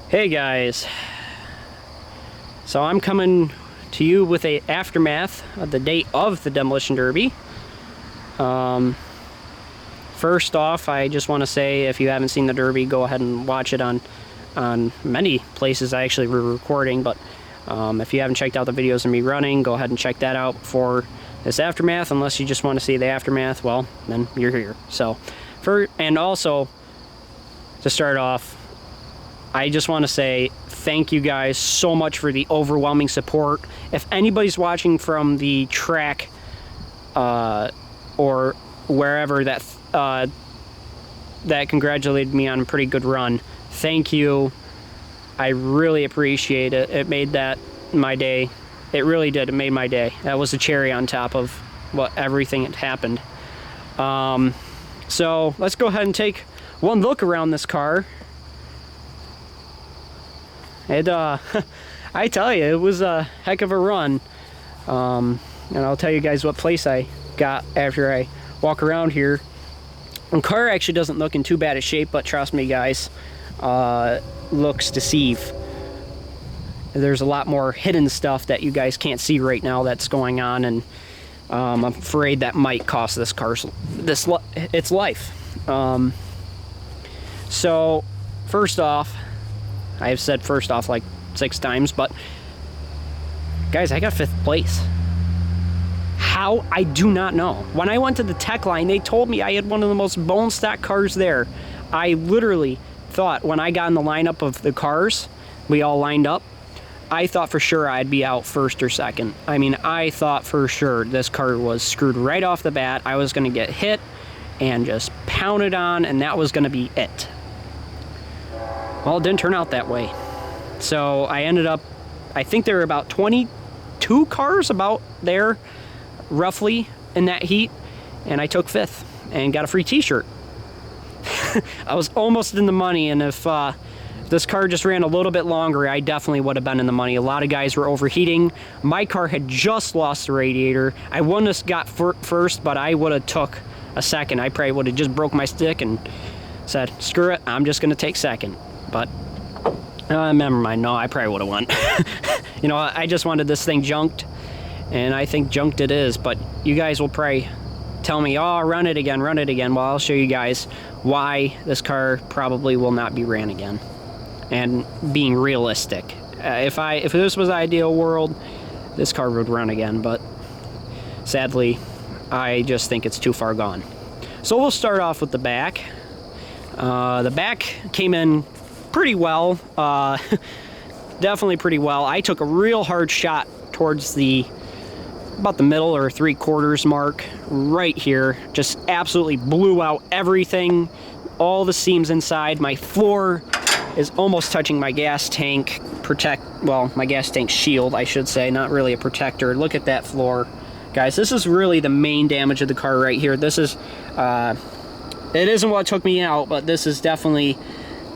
Hey guys, so I'm coming to you with a aftermath of the date of the Demolition Derby. First off, I just want to say if you haven't seen the Derby, go ahead and watch it on many places. I actually were recording, but if you haven't checked out the videos of me running, go ahead and check that out before this aftermath. Unless you just want to see the aftermath, well, then you're here. So, and also to start off, I just want to say thank you guys so much for the overwhelming support. If anybody's watching from the track or wherever that congratulated me on a pretty good run, thank you. I really appreciate it. It made that my day. It really did. It made my day. That was a cherry on top of everything that happened. So let's go ahead and take one look around this car. I tell you, it was a heck of a run. And I'll tell you guys what place I got after I walk around here. The car actually doesn't look in too bad a shape, but trust me guys, looks deceive. There's a lot more hidden stuff that you guys can't see right now that's going on, and I'm afraid that might cost this car its life. So first off, I have said first off like 6 times, but guys, I got 5th place. How? I do not know. When I went to the tech line, they told me I had one of the most bone stock cars there. I literally thought when I got in the lineup of the cars, we all lined up, I thought for sure I'd be out 1st or 2nd. I mean, I thought for sure this car was screwed right off the bat. I was going to get hit and just pounded on, and that was going to be it. Well, it didn't turn out that way. So I ended up, I think there were about 22 cars about there, roughly, in that heat, and I took 5th and got a free t-shirt. I was almost in the money, and if this car just ran a little bit longer, I definitely would have been in the money. A lot of guys were overheating. My car had just lost the radiator. I wouldn't have got first, but I would have took a 2nd. I probably would have just broke my stick and said, screw it, I'm just going to take 2nd. But never mind. No, I probably would have won. You know, I just wanted this thing junked, and I think junked it is. But you guys will probably tell me, oh, run it again, run it again. Well, I'll show you guys why this car probably will not be ran again. And being realistic, if this was the ideal world, this car would run again. But sadly, I just think it's too far gone. So we'll start off with the back. The back came in pretty well, definitely pretty well. I took a real hard shot towards about the middle or 3/4 mark right here. Just absolutely blew out everything, all the seams inside. My floor is almost touching my gas tank my gas tank shield, I should say, not really a protector. Look at that floor. Guys, this is really the main damage of the car right here. This is, it isn't what took me out, but this is definitely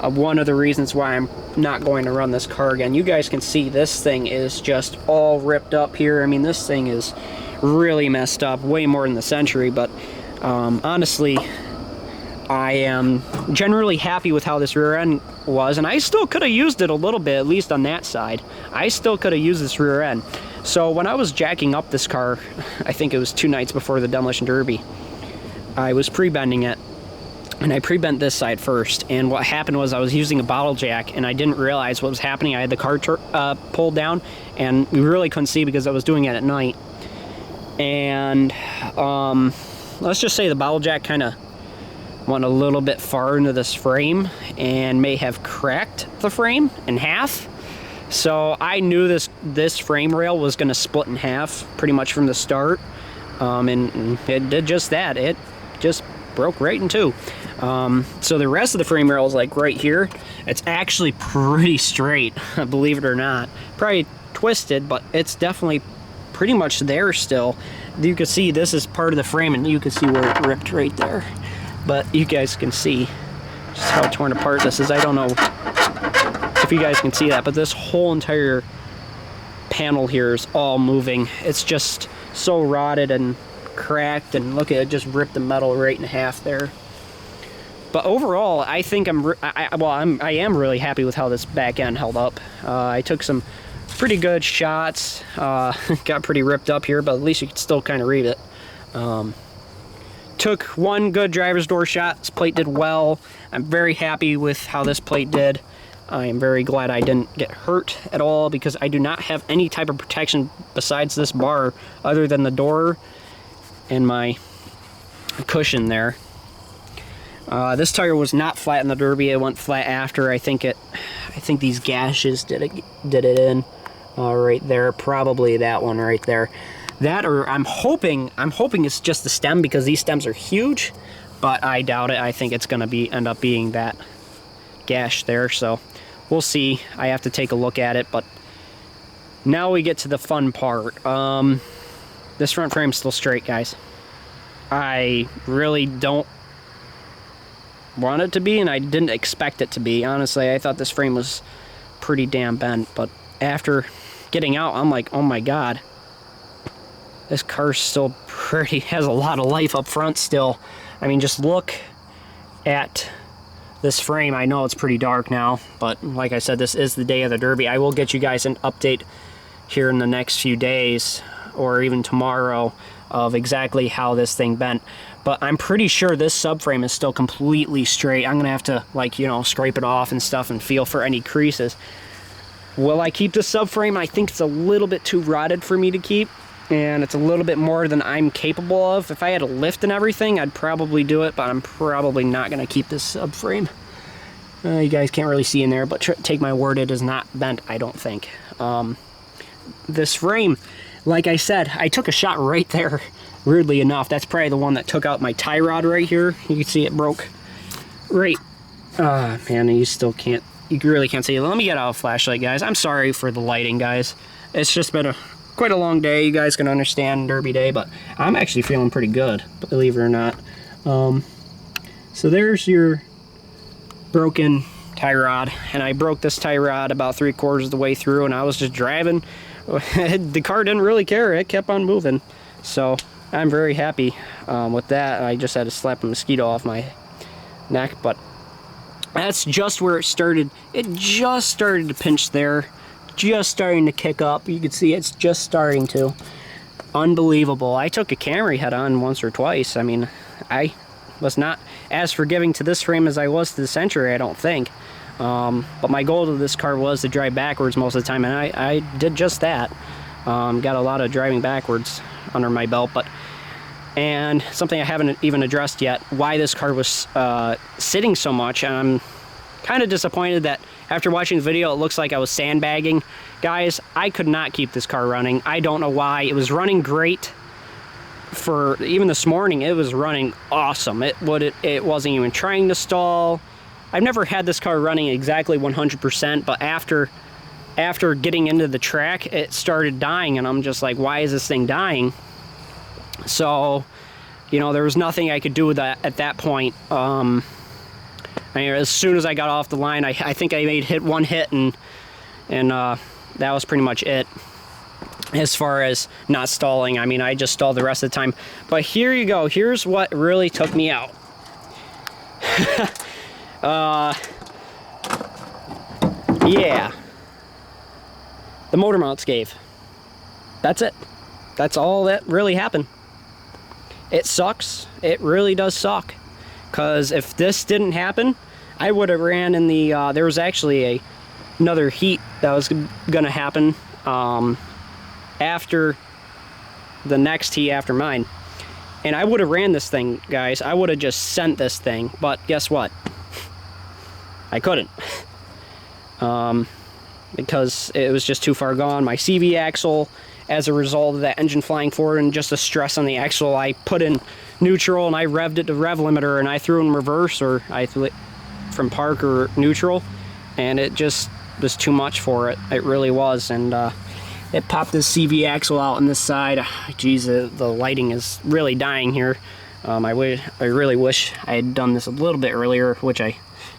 one of the reasons why I'm not going to run this car again. You guys can see this thing is just all ripped up here. I mean, this thing is really messed up, way more than the Century, but honestly, I am generally happy with how this rear end was, and I still could have used it a little bit, at least on that side. I still could have used this rear end. So when I was jacking up this car, I think it was 2 nights before the Demolition Derby, I was pre-bending it. And I pre-bent this side first, and what happened was I was using a bottle jack, and I didn't realize what was happening. I had the car pulled down, and we really couldn't see because I was doing it at night. And let's just say the bottle jack kind of went a little bit far into this frame and may have cracked the frame in half. So I knew this frame rail was going to split in half pretty much from the start, and it did just that. It just broke right in 2. So the rest of the frame rail is like right here. It's actually pretty straight, believe it or not. Probably twisted, but it's definitely pretty much there still. You can see this is part of the frame, and you can see where it ripped right there. But you guys can see just how torn apart this is. I don't know if you guys can see that, but this whole entire panel here is all moving. It's just so rotted and cracked, and look at it, just ripped the metal right in half there. But overall, I think I am really happy with how this back end held up. I took some pretty good shots. Got pretty ripped up here, but at least you could still kind of read it. Took one good driver's door shot. This plate did well. I'm very happy with how this plate did. I am very glad I didn't get hurt at all, because I do not have any type of protection besides this bar other than the door and my cushion there. This tire was not flat in the Derby. It went flat after. I think these gashes did it in right there. Probably that one right there. That, or I'm hoping it's just the stem, because these stems are huge, but I doubt it. I think it's gonna end up being that gash there. So we'll see. I have to take a look at it. But now we get to the fun part. This front frame's still straight, guys. I really don't want it to be, and I didn't expect it to be. Honestly, I thought this frame was pretty damn bent, but after getting out, I'm like, oh my god, this car's still has a lot of life up front still. I mean, just look at this frame. I know it's pretty dark now, but like I said, this is the day of the Derby. I will get you guys an update here in the next few days, or even tomorrow, of exactly how this thing bent. But I'm pretty sure this subframe is still completely straight. I'm gonna have to, like, you know, scrape it off and stuff and feel for any creases. Will I keep the subframe? I think it's a little bit too rotted for me to keep, and it's a little bit more than I'm capable of. If I had a lift and everything, I'd probably do it, but I'm probably not gonna keep this subframe. You guys can't really see in there, but take my word, it is not bent, I don't think. This frame, like I said, I took a shot right there, weirdly enough. That's probably the one that took out my tie rod right here. You can see it broke right. Man, you still can't, you really can't see it. Let me get out a flashlight, guys. I'm sorry for the lighting, guys. It's just been quite a long day. You guys can understand, Derby day, but I'm actually feeling pretty good, believe it or not. So there's your broken tie rod, and I broke this tie rod about 3/4 of the way through, and I was just driving. The car didn't really care. It kept on moving. So I'm very happy with that. I just had to slap a mosquito off my neck, but that's just where it started. It just started to pinch there, just starting to kick up. You can see it's just starting to. Unbelievable. I took a Camry head on once or twice. I mean, I was not as forgiving to this frame as I was to the Century, I don't think. But my goal to this car was to drive backwards most of the time, and I did just that. Got a lot of driving backwards under my belt, and something I haven't even addressed yet, why this car was sitting so much. And I'm kind of disappointed that after watching the video, it looks like I was sandbagging. Guys, I could not keep this car running. I don't know why. It was running great. For even this morning, it was running awesome. It wasn't even trying to stall. I've never had this car running exactly 100%, but after getting into the track, it started dying, and I'm just like, why is this thing dying? So, you know, there was nothing I could do with that at that point. I mean, as soon as I got off the line, I think I made one hit, and that was pretty much it. As far as not stalling, I mean, I just stalled the rest of the time. But here you go. Here's what really took me out. Yeah. The motor mounts gave. That's it. That's all that really happened. It sucks. It really does suck. Because if this didn't happen, I would have ran in the, there was actually another heat that was going to happen after the next heat after mine. And I would have ran this thing, guys. I would have just sent this thing. But guess what? I couldn't. Because it was just too far gone. My CV axle, as a result of that engine flying forward and just the stress on the axle, I put in neutral and I revved it to rev limiter, and I threw in reverse, or I threw it from park or neutral, and it just was too much for it. It really was, and it popped this CV axle out on this side. Geez, the lighting is really dying here. I really wish I had done this a little bit earlier, which this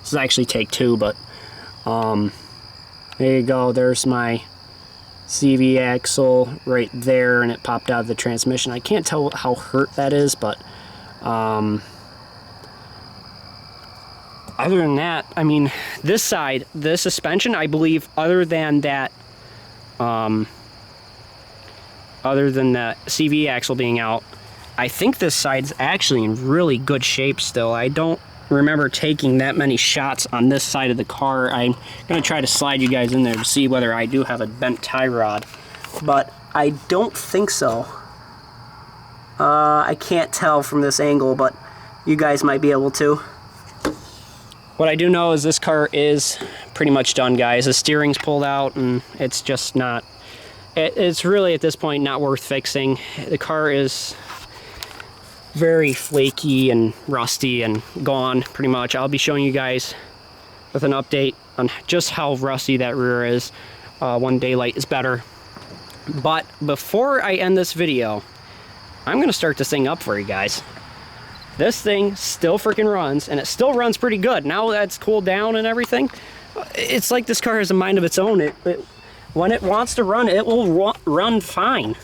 is actually take 2, but there you go. There's my CV axle right there, and it popped out of the transmission. I can't tell how hurt that is, but other than that, I mean, this side, the suspension, I believe, other than that CV axle being out, I think this side's actually in really good shape still. I don't remember taking that many shots on this side of the car. I'm going to try to slide you guys in there to see whether I do have a bent tie rod, but I don't think so. I can't tell from this angle, but you guys might be able to. What I do know is this car is pretty much done, guys. The steering's pulled out, and it's just not... It's really, at this point, not worth fixing. The car is very flaky and rusty and gone, pretty much. I'll be showing you guys with an update on just how rusty that rear is when daylight is better. But before I end this video, I'm going to start this thing up for you guys. This thing still freaking runs, and it still runs pretty good. Now that it's cooled down and everything, it's like this car has a mind of its own. When it wants to run, it will run fine.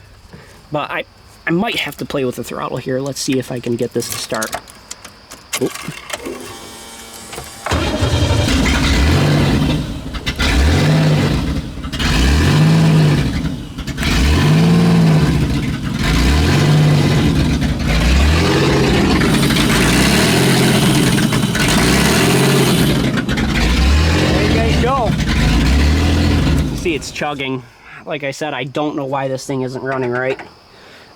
But I might have to play with the throttle here. Let's see if I can get this to start. Oop. It's chugging. Like I said, I don't know why this thing isn't running right.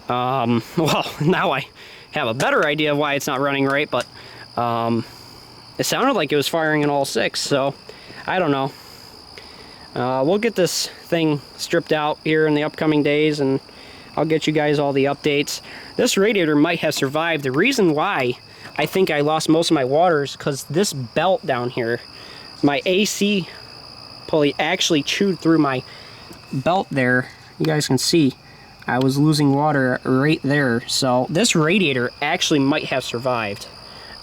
Well, now I have a better idea of why it's not running right, but it sounded like it was firing in all six, so I don't know. We'll get this thing stripped out here in the upcoming days, and I'll get you guys all the updates. This radiator might have survived. The reason why I think I lost most of my water is because this belt down here, my AC pulley actually chewed through my belt there. You guys can see I was losing water right there. So this radiator actually might have survived.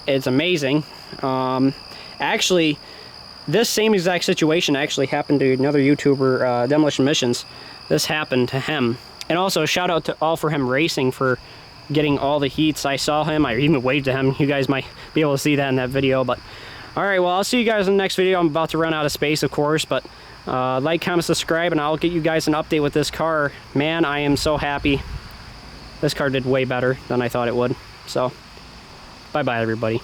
It's amazing. Actually, this same exact situation actually happened to another YouTuber, Demolition Missions. This happened to him. And also shout out to All For Him Racing for getting all the heats. I saw him, I even waved to him. You guys might be able to see that in that video, but alright, well, I'll see you guys in the next video. I'm about to run out of space, of course, but like, comment, subscribe, and I'll get you guys an update with this car. Man, I am so happy. This car did way better than I thought it would. So, bye-bye, everybody.